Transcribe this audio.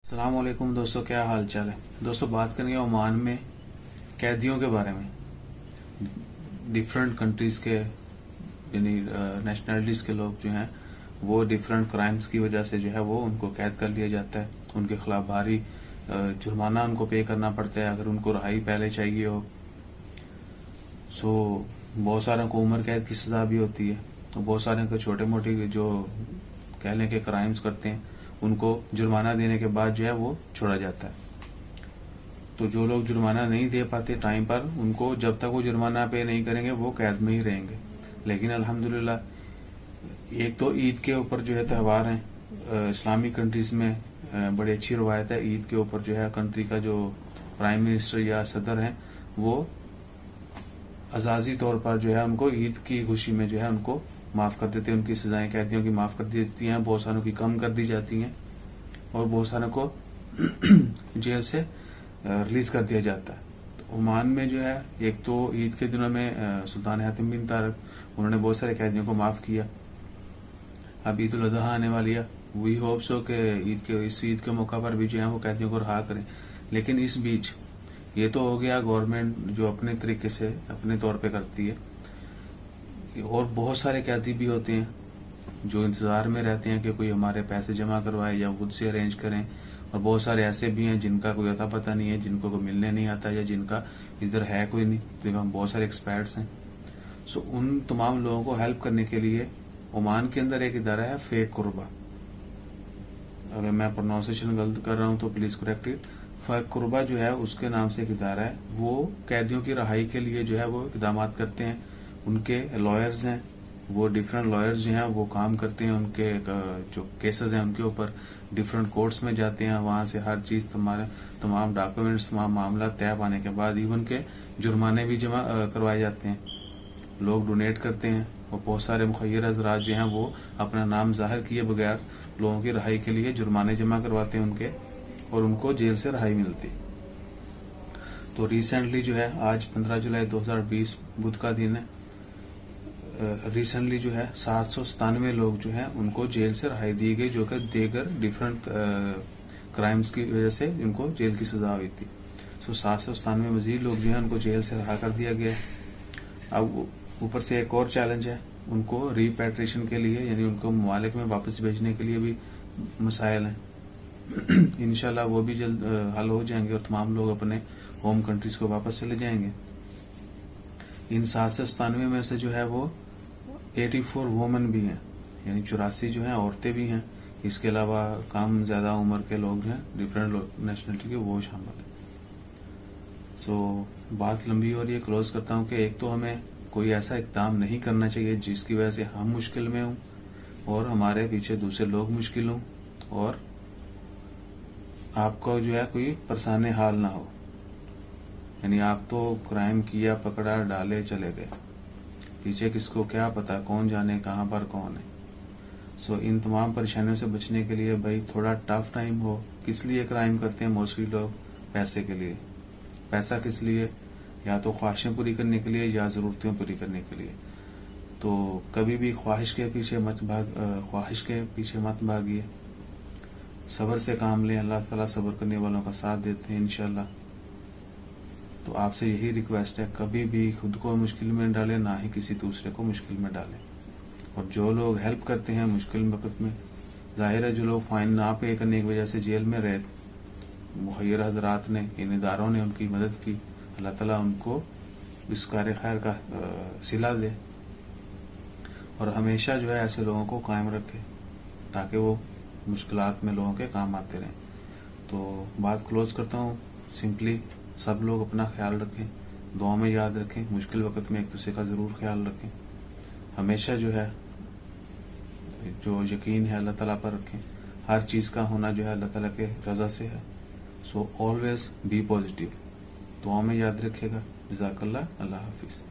अस्सलाम वालेकुम दोस्तों, क्या हाल चाल है। दोस्तों बात करेंगे ओमान में कैदियों के बारे में। डिफरेंट कंट्रीज के यानी नेशनलिटीज के लोग जो हैं वो डिफरेंट क्राइम्स की वजह से जो है वो उनको कैद कर लिया जाता है। उनके खिलाफ भारी जुर्माना उनको पे करना पड़ता है अगर उनको रिहाई पहले चाहिए हो। बहुत सारों को उम्र कैद की सजा भी होती है। तो बहुत सारे को छोटे मोटे जो कह लें कि क्राइम्स करते हैं उनको जुर्माना देने के बाद जो है वो छोड़ा जाता है। तो जो लोग जुर्माना नहीं दे पाते टाइम पर, उनको जब तक वो जुर्माना पे नहीं करेंगे वो कैद में ही रहेंगे। लेकिन अल्हम्दुलिल्लाह एक तो ईद के ऊपर जो है त्यौहार हैं इस्लामिक कंट्रीज में बड़ी अच्छी रवायत है। ईद के ऊपर जो है कंट्री का जो प्राइम मिनिस्टर या सदर है वो अजाजी तौर पर जो है उनको ईद की खुशी में जो है उनको माफ कर देते हैं। उनकी सजाएं कैदियों की माफ कर देती हैं, बहुत सारों की कम कर दी जाती हैं और बहुत सारों को जेल से रिलीज कर दिया जाता है। तो ओमान में जो है एक तो ईद के दिनों में सुल्तान हातिम बिन तारक उन्होंने बहुत सारे कैदियों को माफ किया। अब ईद उल अजहा आने वाली है, वी होप सो कि इस ईद के मौका पर भी जो है वो कैदियों को रहा करें। लेकिन इस बीच ये तो हो गया गवर्नमेंट जो अपने तरीके से अपने तौर पे करती है, और बहुत सारे कैदी भी होते हैं जो इंतजार में रहते हैं कि कोई हमारे पैसे जमा करवाए या खुद से अरेंज करें। और बहुत सारे ऐसे भी हैं जिनका कोई अता पता नहीं है, जिनको कोई मिलने नहीं आता या जिनका इधर है कोई नहीं। देखो हम बहुत सारे एक्सपर्ट्स हैं। उन तमाम लोगों को हेल्प करने के लिए ओमान के अंदर एक इदारा है फेक कुर्बा। अगर मैं प्रोनाउंसिएशन गलत कर रहा हूं तो प्लीज करेक्ट इट। फेक कुर्बा जो है उसके नाम से एक इदारा है, वो कैदियों की रहाई के लिए जो है वो इकदाम करते हैं। उनके लॉयर्स हैं, वो डिफरेंट लॉयर्स जो हैं वो काम करते हैं। उनके जो केसेस हैं उनके ऊपर डिफरेंट कोर्ट्स में जाते हैं। वहां से हर चीज तमाम डॉक्यूमेंट्स तमाम मामला तय पाने के बाद इवन के जुर्माने भी जमा करवाए जाते हैं। लोग डोनेट करते हैं और बहुत सारे मुखैर हजरात जो हैं वो अपना नाम जाहिर किए बगैर लोगों की रहाई के लिए जुर्माने जमा करवाते हैं उनके, और उनको जेल से रहाई मिलती। तो रिसेंटली जो है आज 15 जुलाई 2020 बुध का दिन है, रिसेंटली जो है 797 लोग जो हैं उनको जेल से रहाई दी गई, जो कि देगर डिफरेंट क्राइम्स की वजह से उनको जेल की सजा हुई थी। 797 मजीद लोग जो हैं उनको जेल से रहा कर दिया गया। अब ऊपर से एक और चैलेंज है, उनको रिपैट्रिएशन के लिए यानी उनको ममालिक में वापस भेजने के लिए भी मसाइल हैं। इंशाल्लाह वो भी जल्द हल हो जाएंगे और तमाम लोग अपने होम कंट्रीज को वापस चले जाएंगे। इन 797 में से जो है वो 84 वुमेन भी हैं, यानी 84 जो हैं औरतें भी हैं। इसके अलावा कम ज्यादा उम्र के लोग हैं डिफरेंट नेशनलिटी के, वो शामिल है। बात लंबी हो रही है, क्लोज करता हूं कि एक तो हमें कोई ऐसा इकदाम नहीं करना चाहिए जिसकी वजह से हम मुश्किल में हों और हमारे पीछे दूसरे लोग मुश्किल हों और आपको जो है कोई परेशानी हाल ना हो। यानी आप तो क्राइम किया, पकड़ा, डाले, चले गए, पीछे किसको क्या पता, कौन जाने कहां पर कौन है। इन तमाम परेशानियों से बचने के लिए भाई थोड़ा टफ टाइम हो। किस लिए क्राइम करते हैं मोस्टली लोग? पैसे के लिए। पैसा किस लिए? या तो ख्वाहिशें पूरी करने के लिए या जरूरतें पूरी करने के लिए। तो कभी भी ख्वाहिश के पीछे मत भागिए। सब्र से काम लें, अल्लाह ताला सब्र करने वालों का साथ देते हैं इंशाल्लाह। तो आपसे यही रिक्वेस्ट है, कभी भी खुद को मुश्किल में डालें, ना ही किसी दूसरे को मुश्किल में डालें। और जो लोग हेल्प करते हैं मुश्किल वक्त में, जाहिर है जो लोग फाइन ना पे करने की वजह से जेल में रहे, मुखैर हजरात ने, इन इदारों ने उनकी मदद की, अल्लाह ताला उनको इस कार्य खैर का सिला दे और हमेशा जो है ऐसे लोगों को कायम रखे ताकि वो मुश्किलात में लोगों के काम आते रहें। तो बात क्लोज करता हूँ, सिंपली सब लोग अपना ख्याल रखें, दुआ में याद रखें, मुश्किल वक्त में एक दूसरे का जरूर ख्याल रखें। हमेशा जो है जो यकीन है अल्लाह ताला पर रखें। हर चीज का होना जो है अल्लाह ताला के रजा से है। Always be positive. दुआ में याद रखेगा। जज़ाकल्लाह। अल्लाह हाफिज।